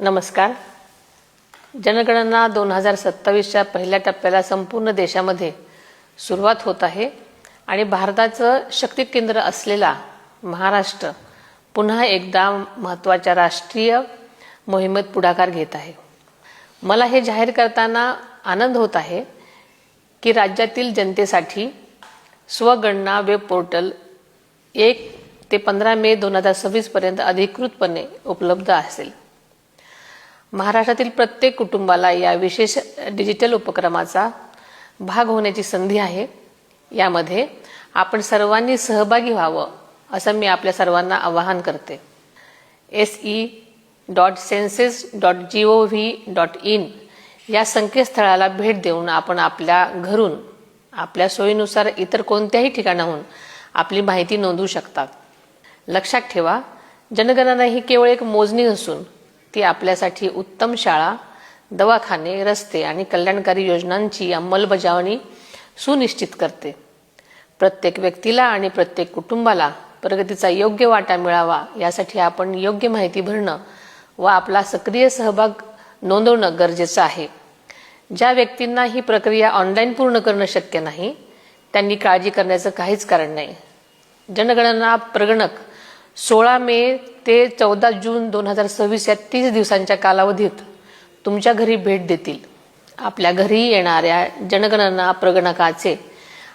नमस्कार. जनगणना 2027च्या पहिल्या टप्प्याला संपूर्ण देशामध्ये सुरुवात होत आहे आणि भारताचं शक्ती केंद्र असलेला महाराष्ट्र पुन्हा एकदा महत्त्वाच्या राष्ट्रीय मोहिमेत पुढाकार घेत आहे. मला हे जाहीर करताना आनंद होत आहे की राज्यातील जनतेसाठी स्वगणना वेब पोर्टल 1 ते 15 मे 2026 पर्यंत अधिकृतपणे उपलब्ध असेल. महाराष्ट्रातील प्रत्येक कुटुंबाला या विशेष डिजिटल उपक्रमाचा भाग होण्याची संधी आहे. यामध्ये आपण सर्वांनी सहभागी व्हावं असं मी आपल्या सर्वांना आवाहन करते. se.census.gov.in या संकेतस्थळाला भेट देऊन आपण आपल्या घरून आपल्या सोयीनुसार इतर कोणत्याही ठिकाणाहून आपली माहिती नोंदवू शकता. लक्षात ठेवा, जनगणना ही केवळ एक मोजणी नसून ती आपल्यासाठी उत्तम शाळा, दवाखाने, रस्ते आणि कल्याणकारी योजनांची अंमलबजावणी सुनिश्चित करते. प्रत्येक व्यक्तीला आणि प्रत्येक कुटुंबाला प्रगतीचा योग्य वाटा मिळावा यासाठी आपण योग्य माहिती भरणं व आपला सक्रिय सहभाग नोंदवणं गरजेचं आहे. ज्या व्यक्तींना ही प्रक्रिया ऑनलाईन पूर्ण करणं शक्य नाही त्यांनी काळजी करण्याचं काहीच कारण नाही. जनगणना प्रगणक 16 मे ते 14 जून 2026 या 30 दिवसांच्या कालावधीत तुमच्या घरी भेट देतील. आपल्या घरी येणाऱ्या जनगणना प्रगणकाचे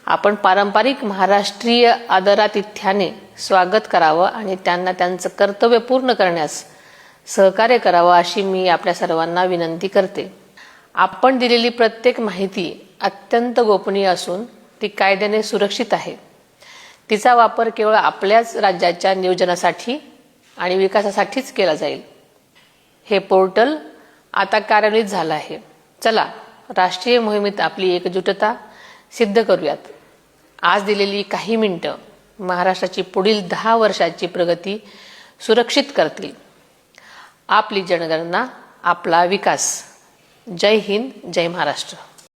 आपण पारंपरिक महाराष्ट्रीय आदरातिथ्याने स्वागत करावं आणि त्यांना त्यांचं कर्तव्य पूर्ण करण्यास सहकार्य करावं अशी मी आपल्या सर्वांना विनंती करते. आपण दिलेली प्रत्येक माहिती अत्यंत गोपनीय असून ती कायद्याने सुरक्षित आहे. तिचा वापर केवळ आपल्याच राज्याच्या नियोजनासाठी आणि विकासासाठीच केला जाईल. हे पोर्टल आता कार्यान्वित झालं आहे. चला, राष्ट्रीय मोहिमेत आपली एकजुटता सिद्ध करूयात. आज दिलेली काही मिनिटं महाराष्ट्राची पुढील 10 वर्षाची प्रगती सुरक्षित करतील. आपली जनगणना, आपला विकास. जय हिंद, जय महाराष्ट्र.